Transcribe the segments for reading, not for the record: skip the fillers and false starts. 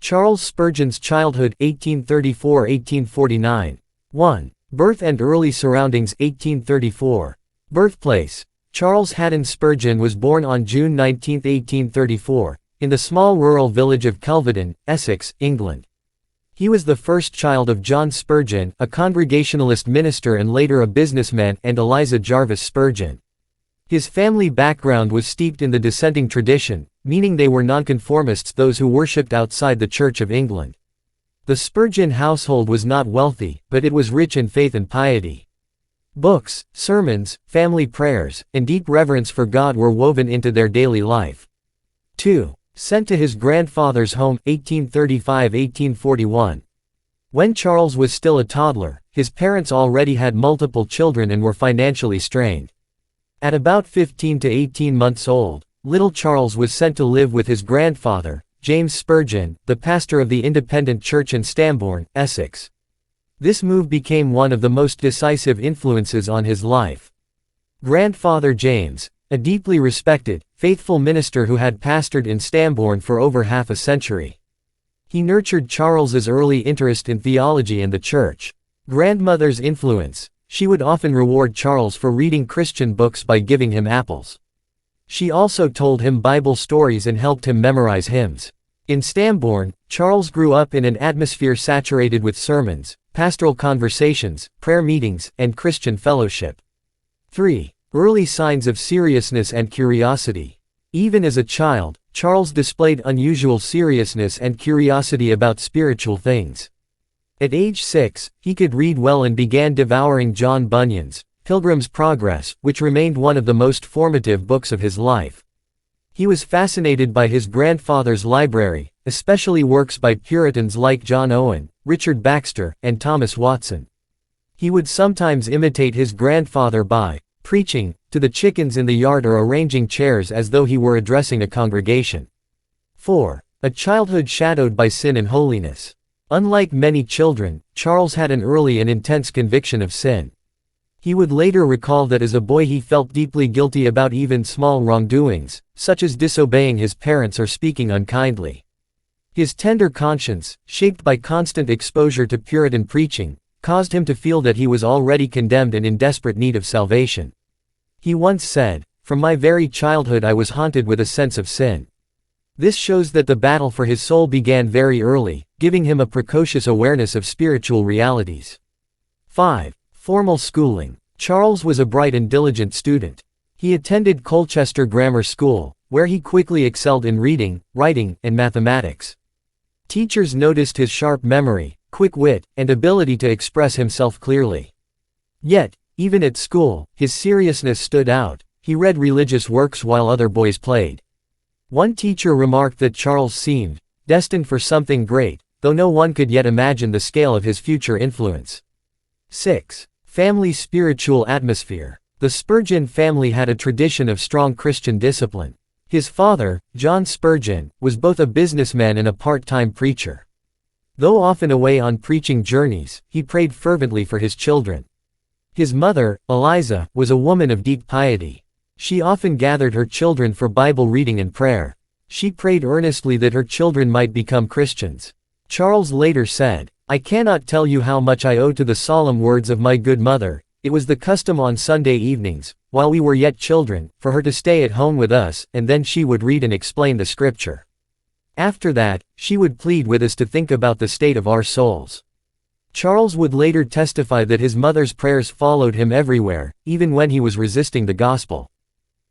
Charles Spurgeon's childhood 1834–1849. 1. Birth and early surroundings 1834. Birthplace. Charles Haddon Spurgeon was born on June 19, 1834, in the small rural village of Kelvedon, Essex, England. He was the first child of John Spurgeon, a Congregationalist minister and later a businessman, and Eliza Jarvis Spurgeon. His family background was steeped in the dissenting tradition, meaning they were nonconformists, those who worshipped outside the Church of England. The Spurgeon household was not wealthy, but it was rich in faith and piety. Books, sermons, family prayers, and deep reverence for God were woven into their daily life. 2. Sent to his grandfather's home, 1835–1841. When Charles was still a toddler, his parents already had multiple children and were financially strained. At about 15 to 18 months old, little Charles was sent to live with his grandfather, James Spurgeon, the pastor of the Independent Church in Stambourne, Essex. This move became one of the most decisive influences on his life. Grandfather James, a deeply respected, faithful minister who had pastored in Stambourne for over half a century. He nurtured Charles's early interest in theology and the church. Grandmother's influence. She would often reward Charles for reading Christian books by giving him apples. She also told him Bible stories and helped him memorize hymns. In Stambourne, Charles grew up in an atmosphere saturated with sermons, pastoral conversations, prayer meetings, and Christian fellowship. 3. Early signs of seriousness and curiosity. Even as a child, Charles displayed unusual seriousness and curiosity about spiritual things. At age 6, he could read well and began devouring John Bunyan's Pilgrim's Progress, which remained one of the most formative books of his life. He was fascinated by his grandfather's library, especially works by Puritans like John Owen, Richard Baxter, and Thomas Watson. He would sometimes imitate his grandfather by preaching to the chickens in the yard or arranging chairs as though he were addressing a congregation. 4. A childhood shadowed by sin and holiness. Unlike many children, Charles had an early and intense conviction of sin. He would later recall that as a boy he felt deeply guilty about even small wrongdoings, such as disobeying his parents or speaking unkindly. His tender conscience, shaped by constant exposure to Puritan preaching, caused him to feel that he was already condemned and in desperate need of salvation. He once said, "From my very childhood I was haunted with a sense of sin." This shows that the battle for his soul began very early, giving him a precocious awareness of spiritual realities. 5. Formal schooling. Charles was a bright and diligent student. He attended Colchester Grammar School, where he quickly excelled in reading, writing, and mathematics. Teachers noticed his sharp memory, quick wit, and ability to express himself clearly. Yet, even at school, his seriousness stood out. He read religious works while other boys played. One teacher remarked that Charles seemed destined for something great, though no one could yet imagine the scale of his future influence. 6. Family spiritual atmosphere. The Spurgeon family had a tradition of strong Christian discipline. His father, John Spurgeon, was both a businessman and a part-time preacher. Though often away on preaching journeys, he prayed fervently for his children. His mother, Eliza, was a woman of deep piety. She often gathered her children for Bible reading and prayer. She prayed earnestly that her children might become Christians. Charles later said, "I cannot tell you how much I owe to the solemn words of my good mother. It was the custom on Sunday evenings, while we were yet children, for her to stay at home with us, and then she would read and explain the scripture. After that, she would plead with us to think about the state of our souls." Charles would later testify that his mother's prayers followed him everywhere, even when he was resisting the gospel.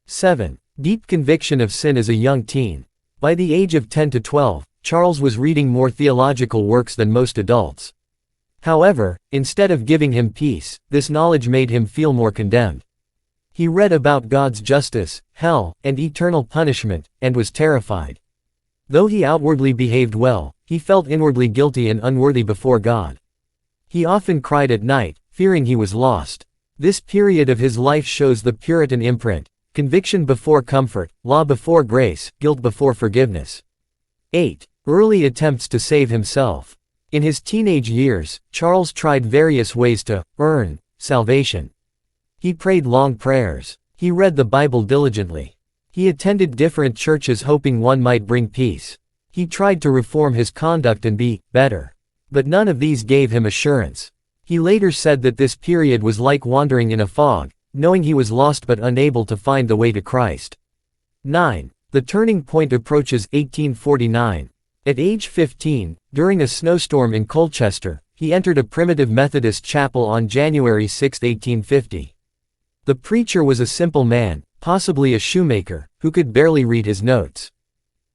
7. Deep conviction of sin as a young teen. By the age of 10 to 12, Charles was reading more theological works than most adults. However, instead of giving him peace, this knowledge made him feel more condemned. He read about God's justice, hell, and eternal punishment, and was terrified. Though he outwardly behaved well, he felt inwardly guilty and unworthy before God. He often cried at night, fearing he was lost. This period of his life shows the Puritan imprint: conviction before comfort, law before grace, guilt before forgiveness. 8. Early attempts to save himself. In his teenage years, Charles tried various ways to earn salvation. He prayed long prayers. He read the Bible diligently. He attended different churches hoping one might bring peace. He tried to reform his conduct and be better. But none of these gave him assurance. He later said that this period was like wandering in a fog, knowing he was lost but unable to find the way to Christ. 9. The turning point approaches. 1849. At age 15, during a snowstorm in Colchester, he entered a primitive Methodist chapel on January 6, 1850. The preacher was a simple man, possibly a shoemaker, who could barely read his notes.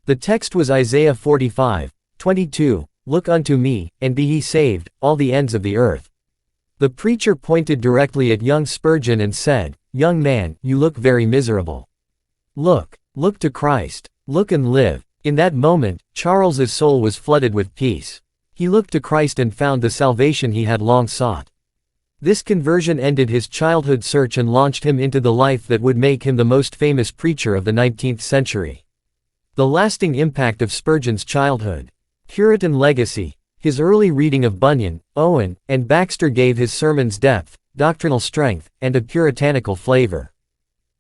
The text was Isaiah 45:22, "Look unto me, and be ye saved, all the ends of the earth." The preacher pointed directly at young Spurgeon and said, "Young man, you look very miserable. Look to Christ. Look and live." In that moment, Charles's soul was flooded with peace. He looked to Christ and found the salvation he had long sought. This conversion ended his childhood search and launched him into the life that would make him the most famous preacher of the 19th century. The lasting impact of Spurgeon's childhood. Puritan legacy. His early reading of Bunyan, Owen, and Baxter gave his sermons depth, doctrinal strength, and a puritanical flavor.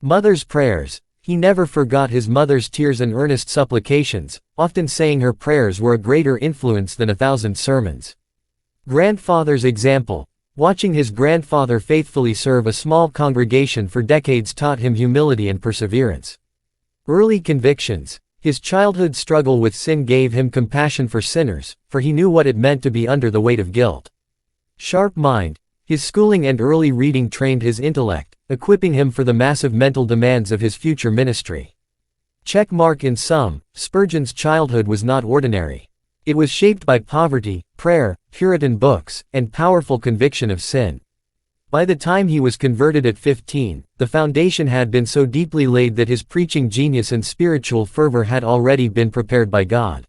Mother's prayers. He never forgot his mother's tears and earnest supplications, often saying her prayers were a greater influence than 1,000 sermons. Grandfather's example. Watching his grandfather faithfully serve a small congregation for decades taught him humility and perseverance. Early convictions. His childhood struggle with sin gave him compassion for sinners, for he knew what it meant to be under the weight of guilt. Sharp mind. His schooling and early reading trained his intellect, equipping him for the massive mental demands of his future ministry. Check mark. In sum, Spurgeon's childhood was not ordinary. It was shaped by poverty, prayer, Puritan books, and powerful conviction of sin. By the time he was converted at 15, the foundation had been so deeply laid that his preaching genius and spiritual fervor had already been prepared by God.